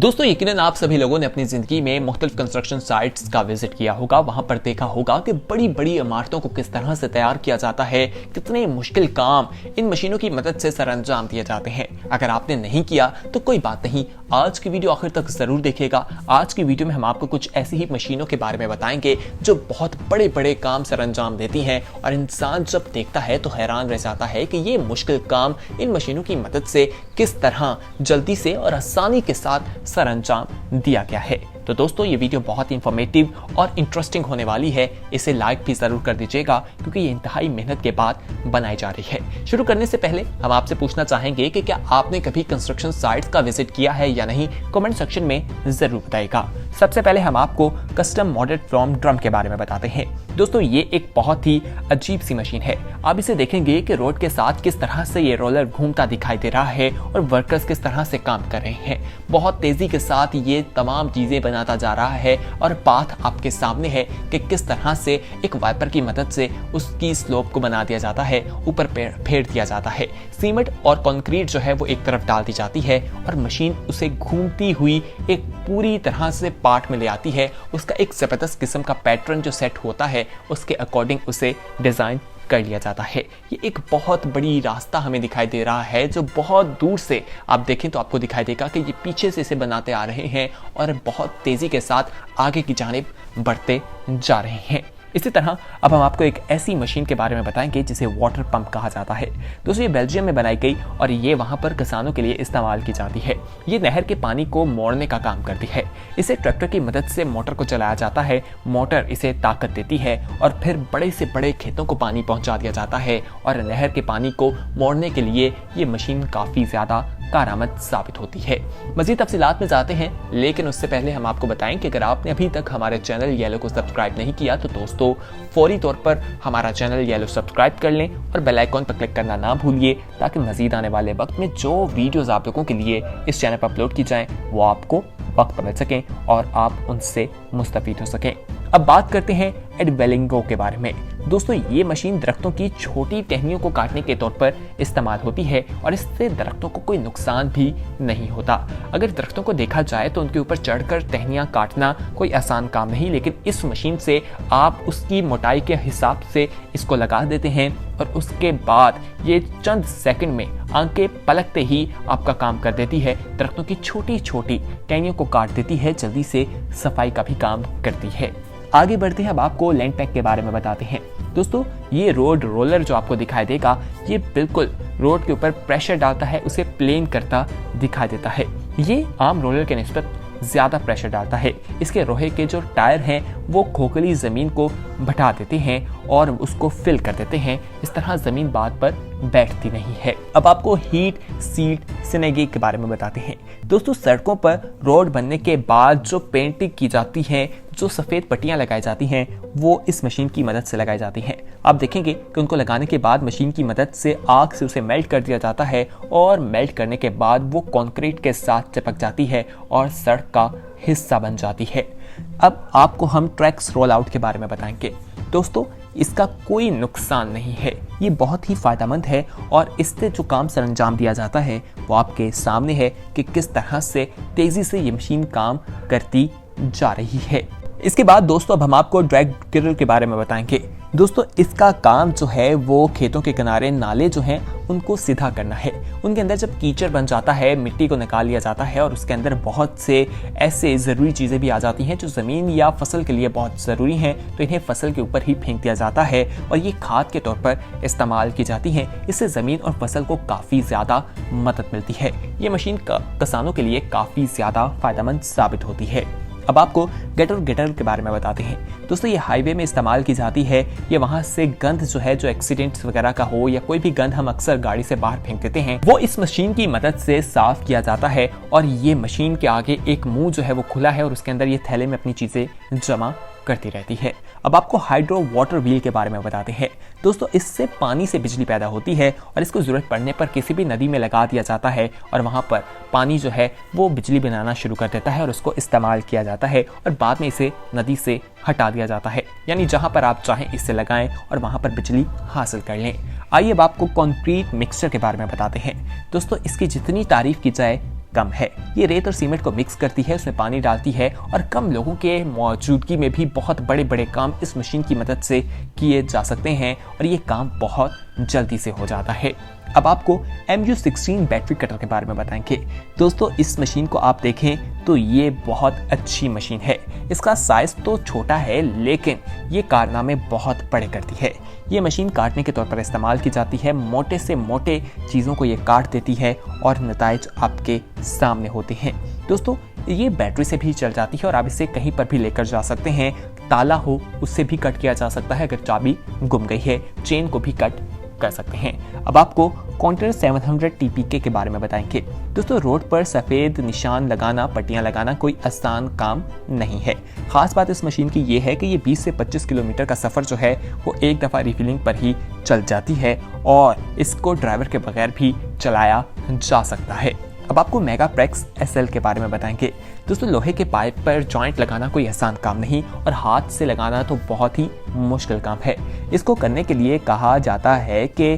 दोस्तों यकीनन आप सभी लोगों ने अपनी जिंदगी में मुख्तलिफ कंस्ट्रक्शन साइट्स का विजिट किया होगा। वहां पर देखा होगा कि बड़ी बड़ी इमारतों को किस तरह से तैयार किया जाता है, कितने मुश्किल काम इन मशीनों की मदद से सरअंजाम दिए जाते हैं। अगर आपने नहीं किया तो कोई बात नहीं, आज की वीडियो आखिर तक जरूर देखिएगा। आज की वीडियो में हम आपको कुछ ऐसी ही मशीनों के बारे में बताएंगे जो बहुत बड़े बड़े काम सरअंजाम देती हैं और इंसान जब देखता है तो हैरान रह जाता है कि ये मुश्किल काम इन मशीनों की मदद से किस तरह जल्दी से और आसानी के साथ सरअंजाम दिया गया है। तो दोस्तों ये वीडियो बहुत ही इंफॉर्मेटिव और इंटरेस्टिंग होने वाली है। इसे लाइक भी जरूर कर दीजिएगा क्योंकि ये इंतहाई मेहनत के बाद बनाई जा रही है। शुरू करने से पहले हम आपसे पूछना चाहेंगे कि क्या आपने कभी कंस्ट्रक्शन साइट्स का विजिट किया है या नहीं, कमेंट सेक्शन में जरूर बताइएगा। सबसे पहले हम आपको कस्टम मॉडेल फ्रॉम ड्रम के बारे में बताते हैं। दोस्तों ये एक बहुत ही अजीब सी मशीन है। आप इसे देखेंगे कि रोड के साथ किस तरह से ये रोलर घूमता दिखाई दे रहा है और वर्कर्स किस तरह से काम कर रहे हैं। बहुत तेजी के साथ ये तमाम चीजें बनाता जा रहा है और पाथ आपके सामने है कि किस तरह से एक वाइपर की मदद से उसकी स्लोप को बना दिया जाता है, ऊपर फेर दिया जाता है। सीमेंट और कंक्रीट जो है वो एक तरफ डाल दी जाती है और मशीन उसे घूमती हुई एक पूरी तरह से पार्ट में ले आती है। उसका एक जबरदस्त किस्म का पैटर्न जो सेट होता है उसके अकॉर्डिंग उसे डिजाइन कर लिया जाता है। ये एक बहुत बड़ी रास्ता हमें दिखाई दे रहा है जो बहुत दूर से आप देखें तो आपको दिखाई देगा कि ये पीछे से इसे बनाते आ रहे हैं और बहुत तेजी के साथ आगे की जानिब बढ़ते जा रहे हैं। इसी तरह अब हम आपको एक ऐसी मशीन के बारे में बताएंगे जिसे वाटर पंप कहा जाता है। दोस्तों ये बेल्जियम में बनाई गई और ये वहां पर किसानों के लिए इस्तेमाल की जाती है। ये नहर के पानी को मोड़ने का काम करती है। इसे ट्रैक्टर की मदद से मोटर को चलाया जाता है। मोटर इसे ताकत देती है और फिर बड़े से बड़े खेतों को पानी पहुंचा दिया जाता है और नहर के पानी को मोड़ने के लिए ये मशीन काफी ज्यादा कारआमद साबित होती है। मजीद तफसीलात में जाते हैं, लेकिन उससे पहले हम आपको बताएं कि अगर आपने अभी तक हमारे चैनल येलो को सब्सक्राइब नहीं किया तो दोस्तों फौरी तौर पर हमारा चैनल येलो सब्सक्राइब कर लें और बेल आइकॉन पर क्लिक करना ना भूलिए ताकि मजीद आने वाले वक्त में जो वीडियोस आप लोगों के लिए इस चैनल पर अपलोड की जाएं वो आपको वक्त पर मिल सकें और आप उनसे मुस्तफीद हो सकें। अब बात करते हैं एडवेलिंगो के बारे में। दोस्तों ये मशीन दरख्तों की छोटी टहनियों को काटने के तौर पर इस्तेमाल होती है और इससे दरख्तों को कोई नुकसान भी नहीं होता। अगर दरख्तों को देखा जाए तो उनके ऊपर चढ़कर टहनियां काटना कोई आसान काम नहीं, लेकिन इस मशीन से आप उसकी मोटाई के हिसाब से इसको लगा देते हैं और उसके बाद ये चंद सेकंड में आंखें पलकते ही आपका काम कर देती है। दरख्तों की छोटी छोटी टहनियों को काट देती है, जल्दी से सफाई का भी काम करती है। आगे बढ़ते हैं, अब आपको लैंड पैक के बारे में बताते हैं। दोस्तों ये रोड रोलर जो आपको दिखाई देगा ये बिल्कुल रोड के ऊपर प्रेशर डालता है, उसे प्लेन करता दिखाई देता है। ये आम रोलर के निस्बत ज्यादा प्रेशर डालता है। इसके लोहे के जो टायर हैं वो खोखली जमीन को बढ़ा देते हैं और उसको फिल कर देते हैं। इस तरह जमीन बाद पर बैठती नहीं है। अब आपको हीट सीट सिनेगी के बारे में बताते हैं। दोस्तों सड़कों पर रोड बनने के बाद जो पेंटिंग की जाती है, जो सफेद पट्टियां लगाई जाती हैं वो इस मशीन की मदद से लगाई जाती हैं। आप देखेंगे कि उनको लगाने के बाद मशीन की मदद से आग से उसे मेल्ट कर दिया जाता है और मेल्ट करने के बाद वो कंक्रीट के साथ चिपक जाती है और सड़क का हिस्सा बन जाती है। अब आपको हम ट्रैक्स रोल आउट के बारे में बताएंगे। दोस्तों इसका कोई नुकसान नहीं है, ये बहुत ही फायदेमंद है और इससे जो काम सरअंजाम दिया जाता है वो आपके सामने है कि किस तरह से तेजी से ये मशीन काम करती जा रही है। इसके बाद दोस्तों अब हम आपको ड्रैग गिरर के बारे में बताएंगे। दोस्तों इसका काम जो है वो खेतों के किनारे नाले जो हैं उनको सीधा करना है। उनके अंदर जब कीचड़ बन जाता है मिट्टी को निकाल लिया जाता है और उसके अंदर बहुत से ऐसे ज़रूरी चीज़ें भी आ जाती हैं जो ज़मीन या फसल के लिए बहुत ज़रूरी हैं, तो इन्हें फसल के ऊपर ही फेंक दिया जाता है और ये खाद के तौर पर इस्तेमाल की जाती हैं। इससे ज़मीन और फसल को काफ़ी ज़्यादा मदद मिलती है। ये मशीन किसानों के लिए काफ़ी ज़्यादा फायदेमंद साबित होती है। अब आपको गटर गिटर के बारे में बताते हैं। दोस्तों ये हाईवे में इस्तेमाल की जाती है। ये वहां से गंद जो है, जो एक्सीडेंट्स वगैरह का हो या कोई भी गंद हम अक्सर गाड़ी से बाहर फेंक देते हैं, वो इस मशीन की मदद से साफ किया जाता है और ये मशीन के आगे एक मुंह जो है वो खुला है और उसके अंदर ये थैले में अपनी चीजें जमा करती रहती है। अब आपको हाइड्रो वाटर व्हील के बारे में बताते हैं। दोस्तों इससे पानी से बिजली पैदा होती है और इसको जरूरत पड़ने पर किसी भी नदी में लगा दिया जाता है और वहां पर पानी जो है वो बिजली बनाना शुरू कर देता है और उसको इस्तेमाल किया जाता है और बाद में इसे नदी से हटा दिया जाता है। यानी जहां पर आप चाहें इससे लगाएं और वहां पर बिजली हासिल कर लें। आइए अब आपको कंक्रीट मिक्सचर के बारे में बताते हैं। दोस्तों इसकी जितनी तारीफ की जाए कम है। ये रेत और सीमेंट को मिक्स करती है, उसमें पानी डालती है और कम लोगों के मौजूदगी में भी बहुत बड़े बड़े काम इस मशीन की मदद से किए जा सकते हैं और ये काम बहुत जल्दी से हो जाता है। अब आपको MU16 बैटरी कटर के बारे में बताएंगे। दोस्तों, इस मशीन को आप देखें तो ये बहुत अच्छी मशीन है। इसका साइज तो छोटा है लेकिन ये कारनामे बहुत बड़े करती है। ये मशीन काटने के तौर पर इस्तेमाल की जाती है। मोटे से मोटे चीज़ों को ये काट देती है और नताइज आपके सामने होते हैं। दोस्तों, ये बैटरी से भी चल जाती है और आप इसे कहीं पर भी लेकर जा सकते हैं। ताला हो उससे भी कट किया जा सकता है, अगर चाबी गुम गई है चेन को भी कट कर सकते हैं। अब आपको कॉन्टर 700 TPK के बारे में बताएंगे। दोस्तों, रोड पर सफ़ेद निशान लगाना, पट्टियां लगाना कोई आसान काम नहीं है। खास बात इस मशीन की ये है कि ये 20 से 25 किलोमीटर का सफ़र जो है वो एक दफ़ा रिफिलिंग पर ही चल जाती है और इसको ड्राइवर के बगैर भी चलाया जा सकता है। अब आपको मेगाप्रेक्स SL के बारे में बताएंगे। दोस्तों, लोहे के पाइप पर जॉइंट लगाना कोई आसान काम नहीं और हाथ से लगाना तो बहुत ही मुश्किल काम है। इसको करने के लिए कहा जाता है कि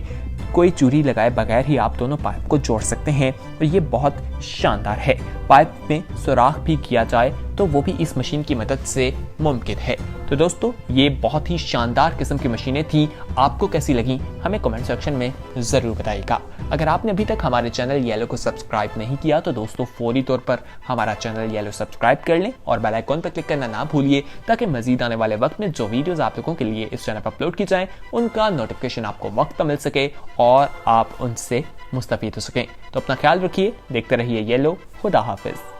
कोई चूड़ी लगाए बगैर ही आप दोनों पाइप को जोड़ सकते हैं और ये बहुत शानदार है। पाइप में सुराख भी किया जाए तो वो भी इस मशीन की मदद से मुमकिन है। तो दोस्तों, ये बहुत ही शानदार किस्म की मशीनें थी। आपको कैसी लगी हमें कमेंट सेक्शन में ज़रूर बताइएगा। अगर आपने अभी तक हमारे चैनल येलो को सब्सक्राइब नहीं किया तो दोस्तों फौरी तौर पर हमारा चैनल येलो सब्सक्राइब कर लें और बेल आइकॉन पर क्लिक करना ना भूलिए ताकि मजीद आने वाले वक्त में जो वीडियोस आप लोगों के लिए इस चैनल पर अपलोड की जाएं उनका नोटिफिकेशन आपको वक्त पर मिल सके और आप उनसे मुस्तफीद हो सकें। तो अपना ख्याल रखिए, देखते रहिए येलो। खुदा हाफिज।